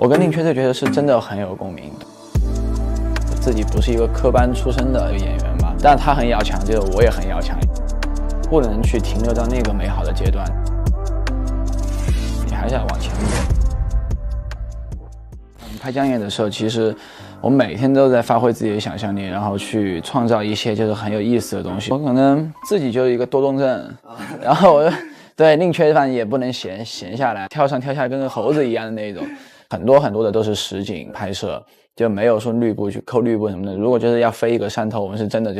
我跟宁缺这角色是真的很有共鸣，自己不是一个科班出身的演员嘛，但他很要强，就是我也很要强，不能去停留到那个美好的阶段，你还是要往前走。拍江夜的时候，其实我每天都在发挥自己的想象力，然后去创造一些就是很有意思的东西。我可能自己就是一个多动症，然后我对宁缺反正也不能闲下来，跳上跳下跟个猴子一样的那种。很多的都是实景拍摄，就没有说绿布去扣绿布什么的。如果就是要飞一个山头，我们是真的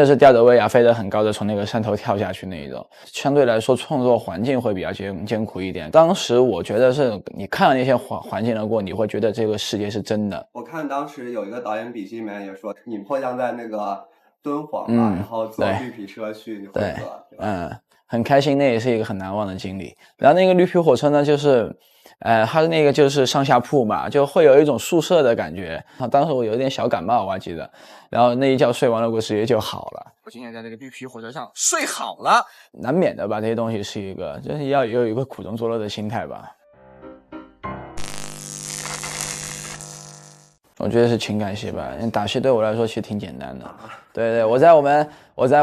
是吊着威亚飞得很高的从那个山头跳下去那一种。相对来说创作环境会比较艰苦一点。当时我觉得是你看了那些环境的过，你会觉得这个世界是真的。我看当时有一个导演笔记里面也说，你迫降在那个敦煌嘛，然后坐绿皮车去会合，对，很开心，那也是一个很难忘的经历。然后那个绿皮火车呢，就是它的那个就是上下铺嘛，就会有一种宿舍的感觉。当时我有点小感冒，我还记得，然后那一觉睡完了，我直接就好了。我今天在这个绿皮火车上睡好了，难免的吧？这些东西是一个，就是要有一个苦中作乐的心态吧。我觉得是情感戏吧，因为打戏对我来说其实挺简单的。对，我在我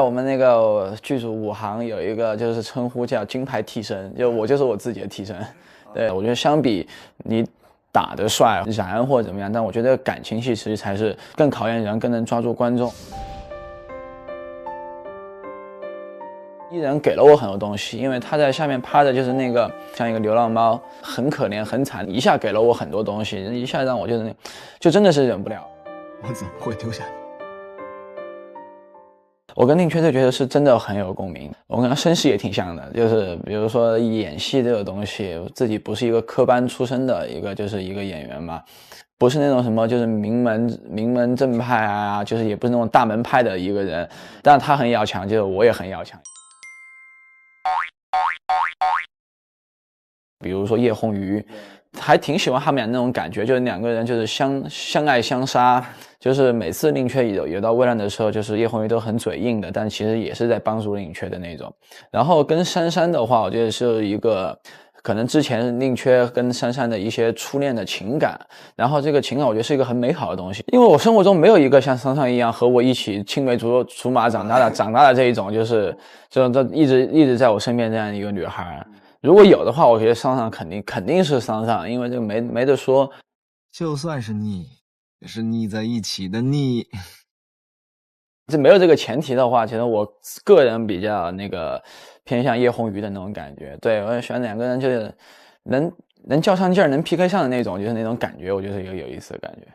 们那个剧组5行有一个就是称呼叫金牌替身，就我就是我自己的替身。对，我觉得相比你打得帅燃或者怎么样，但我觉得感情戏其实才是更考验人，更能抓住观众。艺人给了我很多东西，因为他在下面趴着就是那个像一个流浪猫，很可怜很惨，一下给了我很多东西，一下让我就真的是忍不了。我怎么会丢下你？我跟宁缺这角色是真的很有共鸣，我跟他身世也挺像的，就是比如说演戏这个东西，自己不是一个科班出身的一个演员嘛，不是那种什么就是名门正派啊，就是也不是那种大门派的一个人，但他很要强，就是我也很要强。比如说叶红鱼，还挺喜欢他们俩那种感觉，就是两个人就是相爱相杀，就是每次宁缺有到危难的时候，就是叶红鱼都很嘴硬的，但其实也是在帮助宁缺的那种。然后跟珊珊的话，我觉得是一个可能之前宁缺跟珊珊的一些初恋的情感，然后这个情感我觉得是一个很美好的东西，因为我生活中没有一个像珊珊一样和我一起青梅竹马长大的这一种，就是这种一直在我身边这样一个女孩。如果有的话，我觉得桑桑肯定是桑桑，因为这个没得说。就算是腻，也是腻在一起的腻。这没有这个前提的话，其实我个人比较偏向叶红鱼的那种感觉。对，我喜欢两个人就是能较上劲儿，能 PK 上的那种，就是那种感觉，我觉得是一个有意思的感觉。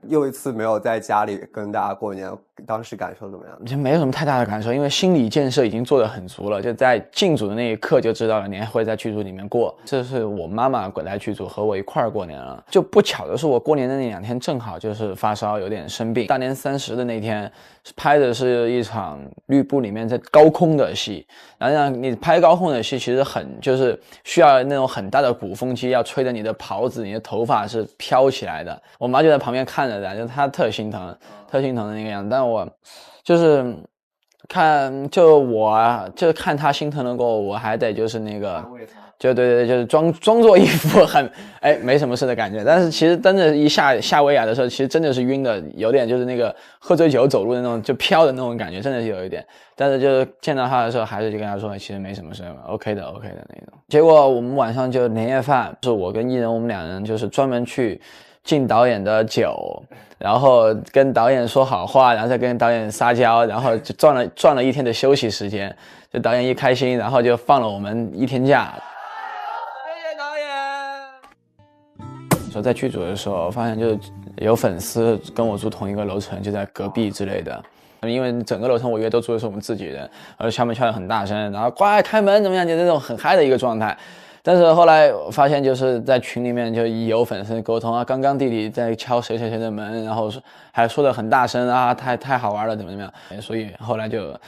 又一次没有在家里跟大家过年，当时感受怎么样？就没有什么太大的感受，因为心理建设已经做得很足了，就在进组的那一刻就知道了年会在剧组里面过。这是我妈妈来剧组和我一块儿过年了，就不巧的是我过年的那2天正好就是发烧，有点生病。大年30的那天拍的是一场绿布里面在高空的戏，然后你拍高空的戏其实就是需要那种很大的鼓风机，要吹着你的袍子，你的头发是飘起来的。我妈就在旁边看着的，就她特心疼的那个样子，但我就是看她心疼的过，我还得就是对，就是装作一副很没什么事的感觉，但是其实真的一下威亚的时候，其实真的是晕的，有点就是那个喝醉酒走路的那种就飘的那种感觉，真的是有一点。但是就是见到他的时候，还是就跟他说其实没什么事嘛 ，OK 的那种。结果我们晚上就年夜饭，是我跟艺人我们2人就是专门去敬导演的酒，然后跟导演说好话，然后再跟导演撒娇，然后就赚了1天的休息时间。就导演一开心，然后就放了我们1天假。谢谢导演。说在剧组的时候，发现就是有粉丝跟我住同一个楼层，就在隔壁之类的。因为整个楼层我以为都住的是我们自己人，而敲门敲得很大声，然后快开门怎么样，就那种很嗨的一个状态。但是后来发现就是在群里面就有粉丝沟通啊，刚刚弟弟在敲谁的门，然后还说得很大声啊，太好玩了怎么样，所以后来就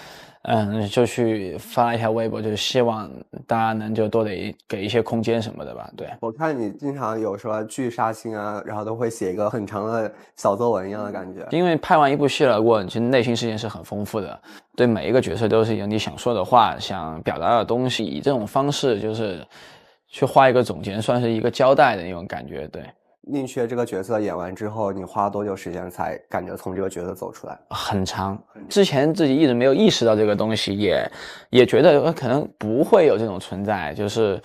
就去发一条微博，就是希望大家能就多得给一些空间什么的吧。对，我看你经常有说剧杀青啊，然后都会写一个很长的小作文一样的感觉。因为拍完一部戏了过，其实内心世界是很丰富的，对每一个角色都是有你想说的话，想表达的东西，以这种方式就是去画一个总结，算是一个交代的那种感觉。对，宁缺这个角色演完之后，你花了多久时间才感觉从这个角色走出来？很长，之前自己一直没有意识到这个东西，也觉得可能不会有这种存在，就是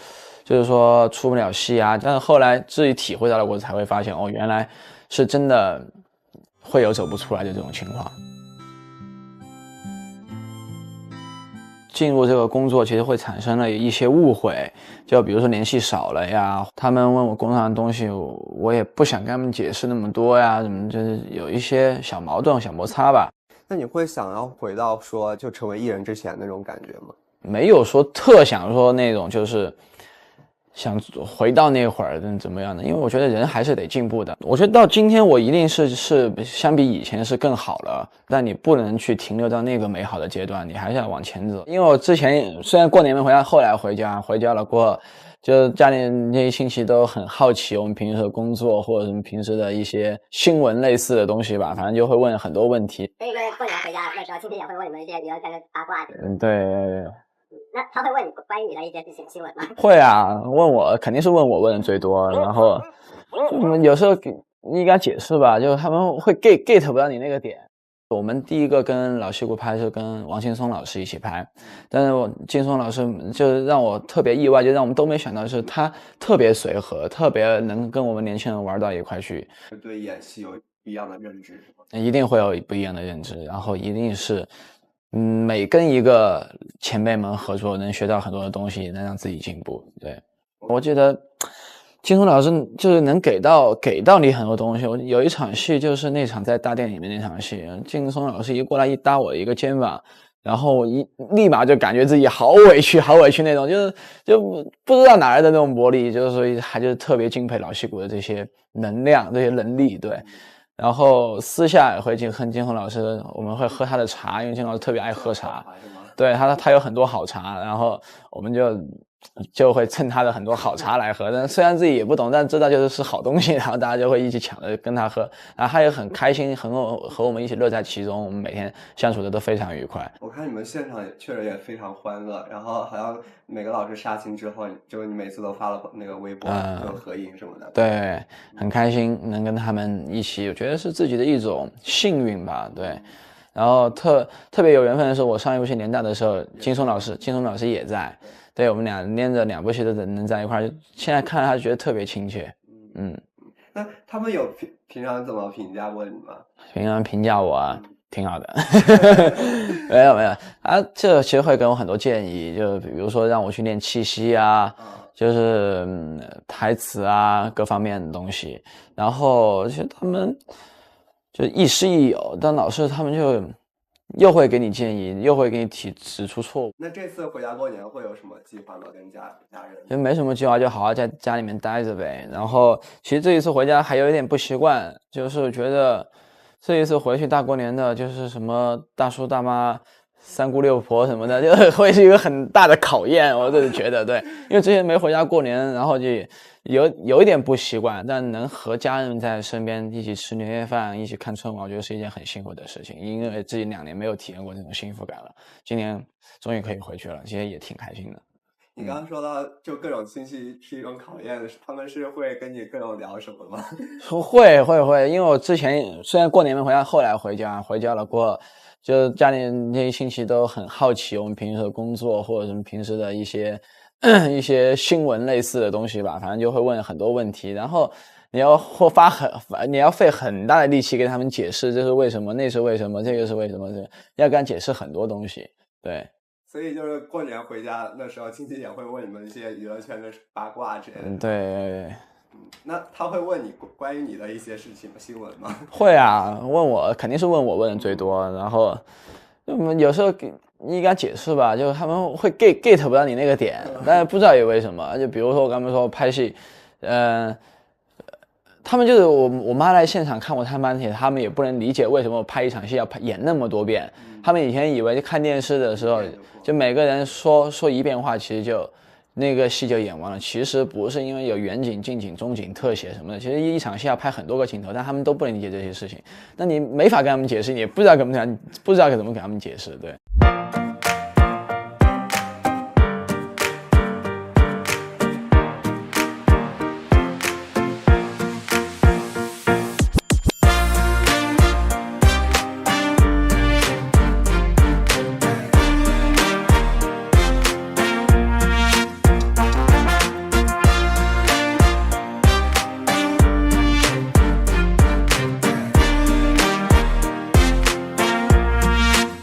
说出不了戏啊。但是后来自己体会到了过后，才会发现哦，原来是真的会有走不出来的这种情况。进入这个工作其实会产生了一些误会，就比如说联系少了呀，他们问我工作上的东西，我也不想跟他们解释那么多呀，什么就是有一些小矛盾、小摩擦吧。那你会想要回到说就成为艺人之前那种感觉吗？没有说特想说那种就是想回到那会儿怎么样的，因为我觉得人还是得进步的。我觉得到今天我一定是相比以前是更好了，但你不能去停留到那个美好的阶段，你还是要往前走。因为我之前虽然过年没回家，后来回家了过后，就家里那一星期都很好奇我们平时的工作或者什么平时的一些新闻类似的东西吧，反正就会问很多问题。所以过年回家那时候，亲戚也会问你们一些娱乐圈的八卦之类的。对。那他会问你关于你的一些事情新闻吗？会啊，肯定是问我的最多，然后有时候你给他解释吧，就他们会 get 不到你那个点。我们第一个跟老戏骨拍是跟王劲松老师一起拍，但是劲松老师就让我特别意外，就让我们都没想到是他特别随和，特别能跟我们年轻人玩到一块去。对演戏有不一样的认知，一定会有不一样的认知，然后一定是每跟一个前辈们合作，能学到很多的东西，能让自己进步。对，我觉得劲松老师就是能给到你很多东西。我有一场戏就是那场在大殿里面那场戏，劲松老师一过来一搭我一个肩膀，然后我立马就感觉自己好委屈那种，就不知道哪来的那种魔力，就是说还是特别敬佩老戏骨的这些能量、这些能力，对。然后私下也会跟金红老师，我们会喝他的茶，因为金老师特别爱喝茶，对他有很多好茶，然后我们就会蹭他的很多好茶来喝，但虽然自己也不懂，但知道是好东西，然后大家就会一起抢着跟他喝，然后他也很开心，和我们一起乐在其中，我们每天相处的都非常愉快。我看你们现场确实也非常欢乐，然后好像每个老师杀青之后，就你每次都发了那个微博，就合影什么的。对，很开心能跟他们一起，我觉得是自己的一种幸运吧，对。然后特别有缘分的是，我上一部戏年大的时候，劲松老师也在。对，我们俩连着2部戏都能在一块儿，现在看他觉得特别亲切。那他们有平常怎么评价过你吗？平常评价我啊，挺好的。没有啊，这其实会给我很多建议，就比如说让我去练气息啊，就是台词啊各方面的东西。然后其实他们就亦师亦友，但老师他们就又会给你建议，又会给你指出错误。那这次回家过年会有什么计划吗？跟家人？就没什么计划，就好好在家里面待着呗。然后其实这一次回家还有一点不习惯，就是觉得这一次回去大过年的，就是什么大叔大妈、三姑六婆什么的，就会是一个很大的考验。我自己觉得，对，因为之前没回家过年，然后就有一点不习惯，但能和家人在身边一起吃年夜饭，一起看春晚，我觉得是一件很幸福的事情。因为自己2年没有体验过这种幸福感了，今年终于可以回去了，其实也挺开心的。你刚刚说到就各种亲戚是一种考验，他们是会跟你各种聊什么吗？会，因为我之前虽然过年没回家，后来回家了过后，就家里那一星期都很好奇我们平时的工作或者什么平时的一些新闻类似的东西吧，反正就会问很多问题，然后你要费很大的力气给他们解释这是为什么，那是为什么，这个是为什么，要跟他解释很多东西，对。所以就是过年回家那时候，亲戚也会问你们一些娱乐圈的八卦之类的。对。那他会问你关于你的一些事情新闻吗？会啊，肯定是问我的最多，然后有时候你给他解释吧，就他们会 get 不到你那个点，但是不知道也为什么。就比如说我刚才说拍戏，他们就是我妈来现场看我探班帖，他们也不能理解为什么我拍一场戏要演那么多遍。他们以前以为看电视的时候，就每个人说一遍话，其实就那个戏就演完了。其实不是，因为有远景、近景、中景、特写什么的，其实一场戏要拍很多个镜头，但他们都不能理解这些事情。那你没法跟他们解释，你也不知道怎么给他们解释，对。